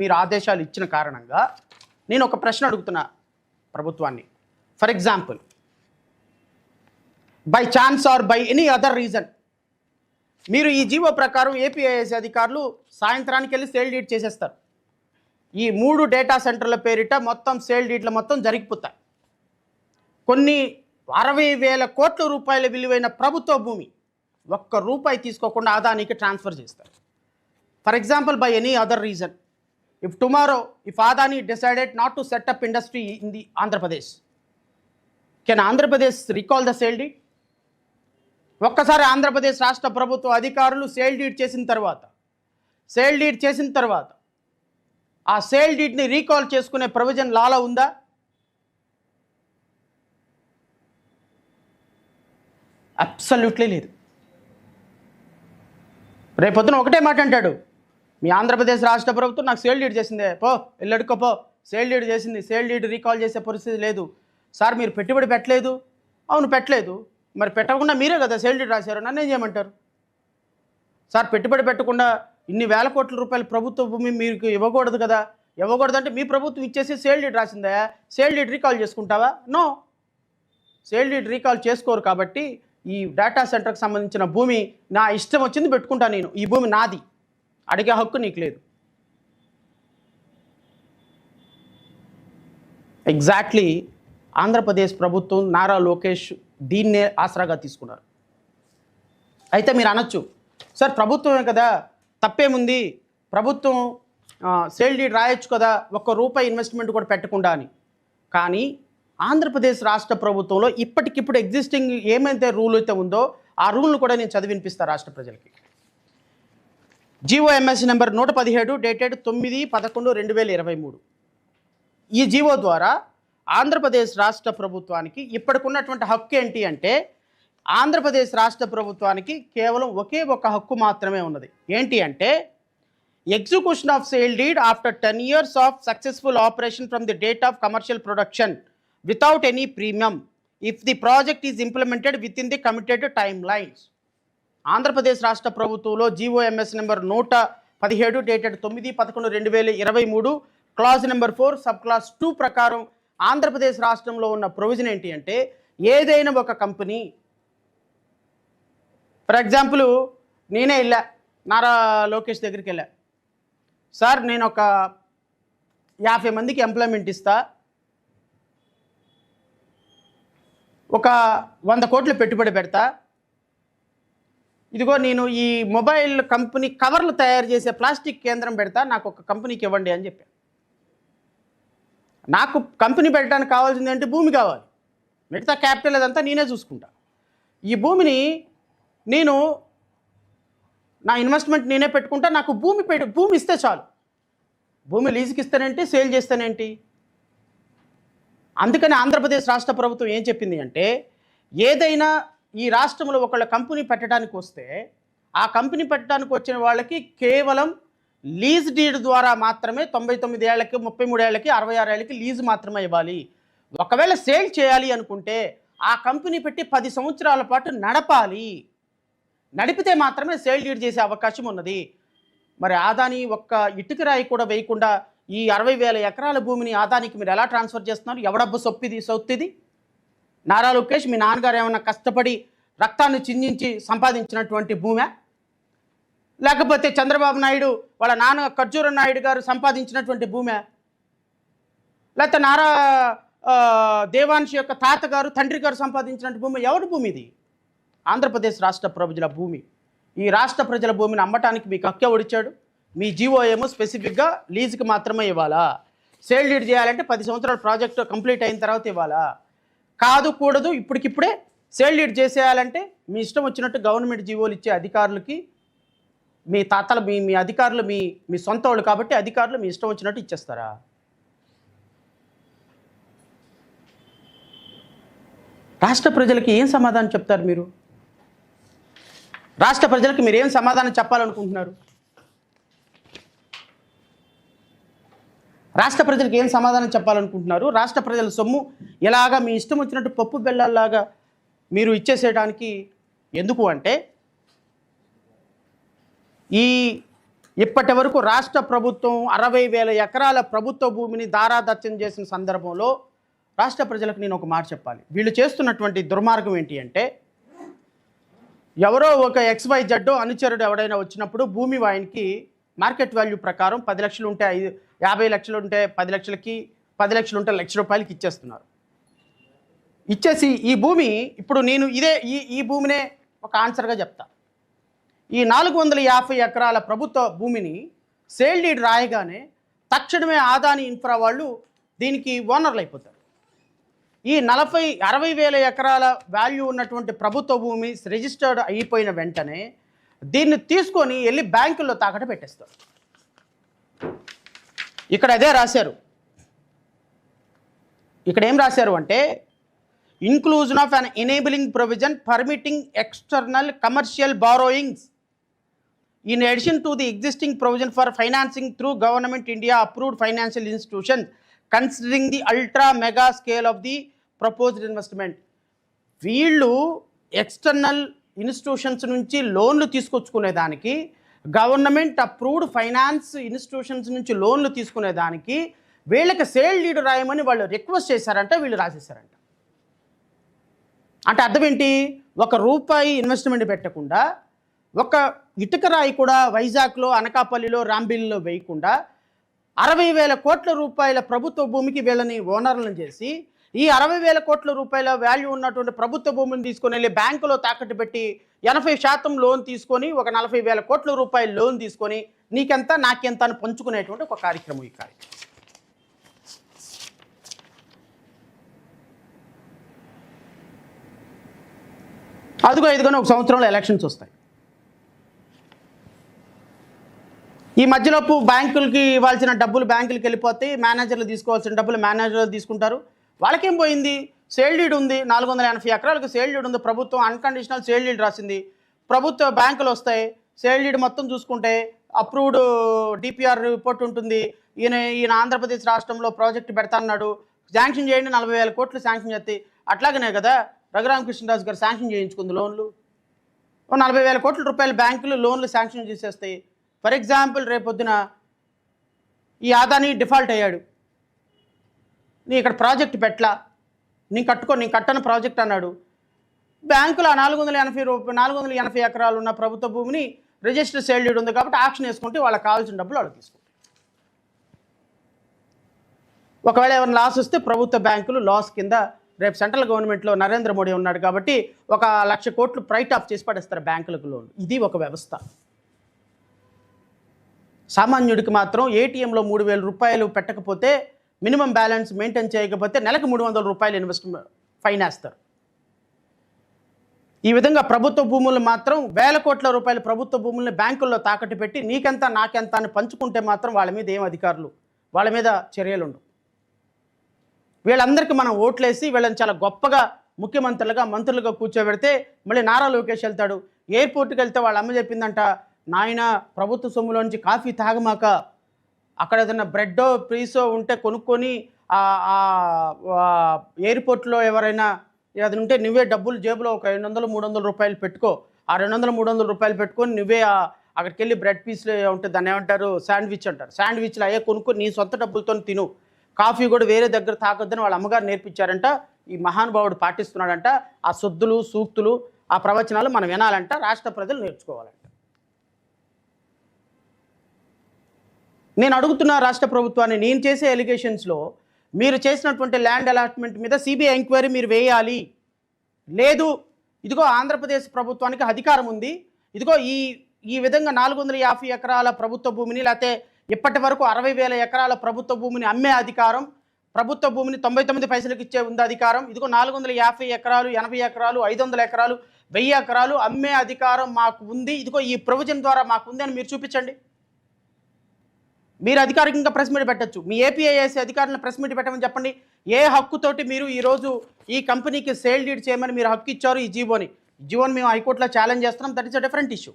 మీరు ఆదేశాలు ఇచ్చిన కారణంగా నేను ఒక ప్రశ్న అడుగుతున్నా ప్రభుత్వాన్ని. For example, by chance or by any other reason మీరు ఈ జీవో ప్రకారం ఏపీఐఎస్ అధికారులు సాయంత్రానికి వెళ్ళి సేల్ డీడ్ చేసేస్తారు. ఈ 3 డేటా సెంటర్ల పేరిట మొత్తం సేల్ డీడ్లు మొత్తం జరిగిపోతాయి. కొన్ని 60,000 కోట్ల రూపాయల విలువైన ప్రభుత్వ భూమి ఒక్క రూపాయి తీసుకోకుండా అదానికి ట్రాన్స్ఫర్ చేస్తారు. For example, by any other reason, if tomorrow if Adani decided not to set up industry in the Andhra Pradesh, can Andhra Pradesh recall the sale deed? ఒక్కసారి ఆంధ్రప్రదేశ్ రాష్ట్ర ప్రభుత్వ అధికారులు సేల్ డీడ్ చేసిన తర్వాత ఆ సేల్ డీడ్ని రీకాల్ చేసుకునే provision లాలో ఉందా? Absolutely లేదు. రేపొద్దున ఒకటే మాట అంటాడు, మీ ఆంధ్రప్రదేశ్ రాష్ట్ర ప్రభుత్వం నాకు సేల్ డీడ్ చేసిందే, పో వెళ్ళడుకోపో, సేల్ డీడ్ చేసింది, సేల్ డీడ్ రీకాల్ చేసే పరిస్థితి లేదు. సార్ మీరు పెట్టుబడి పెట్టలేదు. అవును పెట్టలేదు, మరి పెట్టకుండా మీరే కదా సేల్ డీడ్ రాశారు, నన్ను ఏం చేయమంటారు? సార్ పెట్టుబడి పెట్టకుండా ఇన్ని వేల కోట్ల రూపాయల ప్రభుత్వ భూమి మీకు ఇవ్వకూడదు కదా. ఇవ్వకూడదంటే మీ ప్రభుత్వం ఇచ్చేసి సేల్ డీడ్ రాసిందా, సేల్ డీడ్ రీకాల్ చేసుకుంటావా? నో, సేల్ డీడ్ రీకాల్ చేసుకోరు. కాబట్టి ఈ డేటా సెంటర్కి సంబంధించిన భూమి నా ఇష్టం వచ్చింది పెట్టుకుంటా, నేను ఈ భూమి నాది, అడిగే హక్కు నీకు లేదు. ఎగ్జాక్ట్లీ ఆంధ్రప్రదేశ్ ప్రభుత్వం, నారా లోకేష్ దీన్నే ఆసరాగా తీసుకున్నారు. అయితే మీరు అనొచ్చు, సార్ ప్రభుత్వమే కదా, తప్పేముంది, ప్రభుత్వం సేల్ డీడ్ రాయొచ్చు కదా, ఒక్క రూపాయి ఇన్వెస్ట్మెంట్ కూడా పెట్టకుండా అని. కానీ ఆంధ్రప్రదేశ్ రాష్ట్ర ప్రభుత్వంలో ఇప్పటికిప్పుడు ఎగ్జిస్టింగ్ ఏమైతే రూల్ అయితే ఉందో ఆ రూల్ను కూడా నేను చదివి వినిపిస్తాను రాష్ట్ర ప్రజలకి. GOMs number 117 dated 9/11/2023. ఈ జీవో ద్వారా ఆంధ్రప్రదేశ్ రాష్ట్ర ప్రభుత్వానికి ఇప్పటికున్నటువంటి హక్కు ఏంటి అంటే, ఆంధ్రప్రదేశ్ రాష్ట్ర ప్రభుత్వానికి కేవలం ఒకే ఒక హక్కు మాత్రమే ఉన్నది. ఏంటి అంటే, execution of sale deed after 10 years of successful operation from the date of commercial production without any premium if the project is implemented with in the committed time lines. Andhra Pradesh రాష్ట్ర ప్రభుత్వంలో GOMs number 117 dated 9/11/2023 clause number 4 sub class 2 ప్రకారం ఆంధ్రప్రదేశ్ రాష్ట్రంలో ఉన్న provision ఏంటి అంటే, ఏదైనా ఒక company, for example నేనే వెళ్ళా, నారా లోకేష్ దగ్గరికి వెళ్ళా, సార్ నేను ఒక 50 మందికి ఎంప్లాయ్మెంట్ ఇస్తా, ఒక 100 కోట్లు పెట్టుబడి పెడతా, ఇదిగో నేను ఈ మొబైల్ కంపెనీ కవర్లు తయారు చేసే ప్లాస్టిక్ కేంద్రం పెడతా, నాకు ఒక కంపెనీకి ఇవ్వండి అని చెప్పాను. నాకు కంపెనీ పెట్టడానికి కావాల్సింది అంటే భూమి కావాలి, మిగతా క్యాపిటల్ అదంతా నేనే చూసుకుంటా. ఈ భూమిని నేను నా ఇన్వెస్ట్మెంట్ నేనే పెట్టుకుంటా, నాకు భూమి ఇస్తే చాలు. భూమి లీజుకి ఇస్తానేంటి, సేల్ చేస్తానేంటి? అందుకని ఆంధ్రప్రదేశ్ రాష్ట్ర ప్రభుత్వం ఏం చెప్పింది అంటే, ఏదైనా ఈ రాష్ట్రంలో ఒకళ్ళ కంపెనీ పెట్టడానికి వస్తే ఆ కంపెనీ పెట్టడానికి వచ్చిన వాళ్ళకి కేవలం లీజ్ డీడ్ ద్వారా మాత్రమే 99 ఏళ్ళకి, 33 ఏళ్ళకి, 66 ఏళ్ళకి లీజు మాత్రమే ఇవ్వాలి. ఒకవేళ సేల్ చేయాలి అనుకుంటే ఆ కంపెనీ పెట్టి 10 సంవత్సరాల పాటు నడిపితే మాత్రమే సేల్ డీడ్ చేసే అవకాశం ఉన్నది. మరి ఆదాని ఒక్క ఇటుక రాయి కూడా వేయకుండా ఈ 60,000 ఎకరాల భూమిని ఆదానికి మీరు ఎలా ట్రాన్స్ఫర్ చేస్తున్నారు? ఎవడబ్బు సొత్తిది? నారా లోకేష్ మీ నాన్నగారు ఏమన్నా కష్టపడి రక్తాన్ని చిందించి సంపాదించినటువంటి భూమే, లేకపోతే చంద్రబాబు నాయుడు వాళ్ళ నాన్న ఖర్జూర నాయుడు గారు సంపాదించినటువంటి భూమే, లేకపోతే నారా దేవాంశ్ యొక్క తాతగారు, తండ్రి గారు సంపాదించినటువంటి భూమి? ఎవరి భూమి ఇది? ఆంధ్రప్రదేశ్ రాష్ట్ర ప్రజల భూమి. ఈ రాష్ట్ర ప్రజల భూమిని అమ్మటానికి మీకు హక్కు ఎవడిచ్చాడు? మీ జీఓఏమో స్పెసిఫిక్గా లీజుకి మాత్రమే ఇవ్వాలా? సేల్ డీడ్ చేయాలంటే 10 సంవత్సరాల ప్రాజెక్టు కంప్లీట్ అయిన తర్వాత ఇవ్వాలా? కూడదు, ఇప్పటికిప్పుడే సేల్ డీడ్ చేసేయాలంటే మీ ఇష్టం వచ్చినట్టు గవర్నమెంట్ జీవోలు ఇచ్చే అధికారులకి, మీ తాతలు మీ అధికారులు మీ సొంత వాళ్ళు కాబట్టి అధికారులు మీ ఇష్టం వచ్చినట్టు ఇచ్చేస్తారా? రాష్ట్ర ప్రజలకి ఏం సమాధానం చెప్తారు మీరు? రాష్ట్ర ప్రజలకు మీరు ఏం సమాధానం చెప్పాలనుకుంటున్నారు? రాష్ట్ర ప్రజలకు ఏం సమాధానం చెప్పాలనుకుంటున్నారు? రాష్ట్ర ప్రజల సొమ్ము ఎలాగా మీ ఇష్టం వచ్చినట్టు పప్పు బెల్లాల్లాగా మీరు ఇచ్చేసేయడానికి ఎందుకు అంటే, ఈ ఇప్పటి వరకు రాష్ట్ర ప్రభుత్వం 60,000 ఎకరాల ప్రభుత్వ భూమిని దారాదత్తం చేసిన సందర్భంలో రాష్ట్ర ప్రజలకు నేను ఒక మాట చెప్పాలి. వీళ్ళు చేస్తున్నటువంటి దుర్మార్గం ఏంటి అంటే, ఎవరో ఒక XYZ అనుచరుడు ఎవడైనా వచ్చినప్పుడు భూమి ఆయనకి మార్కెట్ వాల్యూ ప్రకారం 10 లక్షలు ఉంటే 50 లక్షలు ఉంటే 10 లక్షలకి, 10 లక్షలు ఉంటే ₹1,00,000 ఇచ్చేస్తున్నారు. ఇచ్చేసి ఈ భూమి ఇప్పుడు నేను ఈ భూమినే ఒక ఆన్సర్గా చెప్తా. ఈ 450 ఎకరాల ప్రభుత్వ భూమిని సేల్ డీడ్ రాయగానే తక్షణమే ఆదాని ఇన్ఫ్రా వాళ్ళు దీనికి ఓనర్లు అయిపోతారు. ఈ 60,000 ఎకరాల వాల్యూ ఉన్నటువంటి ప్రభుత్వ భూమి రిజిస్టర్డ్ అయిపోయిన వెంటనే దీన్ని తీసుకొని వెళ్ళి బ్యాంకుల్లో తాకట్టు పెట్టేస్తారు. ఇక్కడ అదే రాశారు. ఇక్కడ ఏం రాశారు అంటే, inclusion of an enabling provision permitting external commercial borrowings in addition to the existing provision for financing through Government India approved financial institutions considering the ultra mega scale of the proposed investment. వీళ్ళు external institutions నుంచి లోన్లు తీసుకొచ్చుకునేదానికి, government approved finance institutions నుంచి లోన్లు తీసుకునేదానికి వీళ్ళకి sale deed రాయమని వాళ్ళు request చేశారంట, వీళ్ళు రాసేశారంట. అంటే అర్థం ఏంటి? ₹1 ఇన్వెస్ట్మెంట్ పెట్టకుండా, ఒక ఇటుక రాయి కూడా వైజాగ్లో, అనకాపల్లిలో, రాంబిల్లో వేయకుండా 60,000 కోట్ల రూపాయల ప్రభుత్వ భూమికి వీళ్ళని ఓనర్లను చేసి, ఈ 60,000 కోట్ల రూపాయల వాల్యూ ఉన్నటువంటి ప్రభుత్వ భూమిని తీసుకొని వెళ్ళి బ్యాంకులో తాకట్టు పెట్టి 80% లోన్ తీసుకొని, ఒక 40,000 కోట్ల రూపాయల లోన్ తీసుకొని నీకెంత నాకెంత అని పంచుకునేటువంటి ఒక కార్యక్రమం. ఈ కార్యక్రమం అదిగో ఇదిగోనే ఒక సంవత్సరంలో ఎలక్షన్స్ వస్తాయి. ఈ మధ్యలోపు బ్యాంకులకి ఇవ్వాల్సిన డబ్బులు బ్యాంకులకి వెళ్ళిపోతాయి, మేనేజర్లు తీసుకోవాల్సిన డబ్బులు మేనేజర్లు తీసుకుంటారు. వాళ్ళకేం పోయింది? సేల్ డీడ్ ఉంది, 480 ఎకరాలకు సేల్ డీడ్ ఉంది, ప్రభుత్వం అన్కండిషనల్ సేల్ డీడ్ రాసింది, ప్రభుత్వ బ్యాంకులు వస్తాయి, సేల్ డీడ్ మొత్తం చూసుకుంటే అప్రూవ్డ్ డిపిఆర్ రిపోర్ట్ ఉంటుంది. ఈయన ఆంధ్రప్రదేశ్ రాష్ట్రంలో ప్రాజెక్టు పెడతాన్నాడు, శాంక్షన్ చేయండి, 40,000 కోట్లు శాంక్షన్ చేస్తాయి. అట్లాగనే కదా రఘురామకృష్ణరాజు గారు శాంక్షన్ చేయించుకుంది లోన్లు. 40,000 కోట్ల రూపాయల బ్యాంకులు లోన్లు శాంక్షన్ చేసేస్తాయి. ఫర్ ఎగ్జాంపుల్ రేపొద్దున ఈ ఆదాని డిఫాల్ట్ అయ్యాడు, నీ ఇక్కడ ప్రాజెక్ట్ పెట్టలా, నేను కట్టను ప్రాజెక్ట్ అన్నాడు. బ్యాంకులో 480 ఎకరాలు ఉన్న ప్రభుత్వ భూమిని రిజిస్టర్ సేల్ డీడ్ ఉంది కాబట్టి ఆక్షన్ వేసుకుంటే వాళ్ళకి కావాల్సిన డబ్బులు వాళ్ళు తీసుకుంటారు. ఒకవేళ ఏమైనా లాస్ వస్తే ప్రభుత్వ బ్యాంకులు లాస్ కింద రేపు సెంట్రల్ గవర్నమెంట్లో నరేంద్ర మోడీ ఉన్నాడు కాబట్టి 1,00,000 కోట్లు రైట్ ఆఫ్ చేసి పడేస్తారు బ్యాంకులకు లోన్. ఇది ఒక వ్యవస్థ. సామాన్యుడికి మాత్రం ఏటీఎంలో 3,000 రూపాయలు పెట్టకపోతే, మినిమం బ్యాలెన్స్ మెయింటైన్ చేయకపోతే నెలకు 300 రూపాయలు ఇన్వెస్ట్మెంట్ ఫైన్ వేస్తారు. ఈ విధంగా ప్రభుత్వ భూములు మాత్రం 1,000 కోట్ల రూపాయల ప్రభుత్వ భూముల్ని బ్యాంకుల్లో తాకట్టు పెట్టి నీకెంత నాకెంత అని పంచుకుంటే మాత్రం వాళ్ళ మీద ఏం అధికారులు, వాళ్ళ మీద చర్యలు ఉండవు. వీళ్ళందరికీ మనం ఓట్లేసి వీళ్ళని చాలా గొప్పగా ముఖ్యమంత్రులుగా, మంత్రులుగా కూర్చోబెడితే మళ్ళీ నారా లోకేష్ వెళ్తాడు. ఎయిర్పోర్ట్కి వెళ్తే వాళ్ళ అమ్మ చెప్పిందంట, నాయన ప్రభుత్వ సొమ్ములోంచి కాఫీ తాగమాక, అక్కడ ఏదైనా బ్రెడ్డో పీసో ఉంటే కొనుక్కొని ఎయిర్పోర్ట్లో ఎవరైనా అది ఉంటే నువ్వే డబ్బులు జేబులో ఒక 200-300 రూపాయలు పెట్టుకో, ఆ 200-300 రూపాయలు పెట్టుకొని నువ్వే అక్కడికి వెళ్ళి బ్రెడ్ పీస్లు ఉంటే దాన్ని ఏమంటారు, శాండ్విచ్ అంటారు, శాండ్విచ్లు అయ్యే కొనుక్కొని నీ సొంత డబ్బులతో తిను, కాఫీ కూడా వేరే దగ్గర తాకొద్దని వాళ్ళ అమ్మగారు నేర్పించారంట. ఈ మహానుభావుడు పాటిస్తున్నాడంట. ఆ సొద్దులు, సూక్తులు, ఆ ప్రవచనాలు మనం వినాలంట, రాష్ట్ర ప్రజలు నేర్చుకోవాలంట. నేను అడుగుతున్న రాష్ట్ర ప్రభుత్వాన్ని, నేను చేసే ఎలిగేషన్స్లో మీరు చేసినటువంటి ల్యాండ్ అలాట్మెంట్ మీద సిబిఐ ఎంక్వైరీ మీరు వేయాలి. లేదు, ఇదిగో ఆంధ్రప్రదేశ్ ప్రభుత్వానికి అధికారం ఉంది, ఇదిగో ఈ విధంగా 450 ఎకరాల ప్రభుత్వ భూమిని, లేకపోతే ఇప్పటి వరకు 60,000 ఎకరాల ప్రభుత్వ భూమిని అమ్మే అధికారం, ప్రభుత్వ భూమిని 99 పైసలకు ఇచ్చే ఉంది అధికారం, ఇదిగో 450 ఎకరాలు, 80 ఎకరాలు, 500 ఎకరాలు, 1000 ఎకరాలు అమ్మే అధికారం మాకు ఉంది, ఇదిగో ఈ ప్రొవిజన్ ద్వారా మాకు ఉంది అని మీరు చూపించండి. మీరు అధికారికంగా ప్రెస్ మీట్ పెట్టచ్చు. మీ ఏపీఐఎస్ అధికారులను ప్రెస్ మీట్ పెట్టమని చెప్పండి. ఏ హక్కుతోటి మీరు ఈరోజు ఈ కంపెనీకి సేల్ డీడ్ చేయమని మీరు హక్కు ఇచ్చారు? ఈ జీవోని మేము హైకోర్టులో ఛాలెంజ్ చేస్తున్నాం. That is a different issue.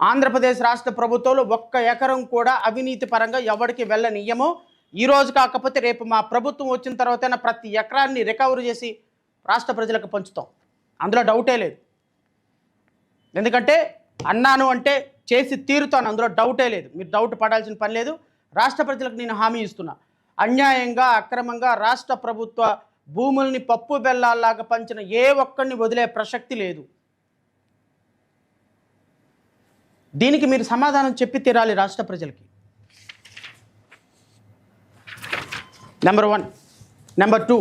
Andhra Pradesh రాష్ట్ర ప్రభుత్వంలో 1 ఎకరం కూడా అవినీతి పరంగా ఎవరికి వెళ్ళనియ్యమో. ఈ రోజు కాకపోతే రేపు మా ప్రభుత్వం వచ్చిన తర్వాతైనా ప్రతి ఎకరాన్ని రికవరీ చేసి రాష్ట్ర ప్రజలకు పంచుతాం, అందులో డౌటే లేదు. ఎందుకంటే అన్నాను అంటే చేసి తీరుతాను, అందులో డౌటే లేదు, మీరు డౌట్ పడాల్సిన పని లేదు. రాష్ట్ర ప్రజలకు నేను హామీ ఇస్తున్నా, అన్యాయంగా అక్రమంగా రాష్ట్ర ప్రభుత్వ భూముల్ని పప్పు బెల్లాల్లాగా పంచిన ఏ ఒక్కడిని వదిలే ప్రసక్తి లేదు. దీనికి మీరు సమాధానం చెప్పి తీరాలి రాష్ట్ర ప్రజలకి. నెంబర్ 1. నెంబర్ 2,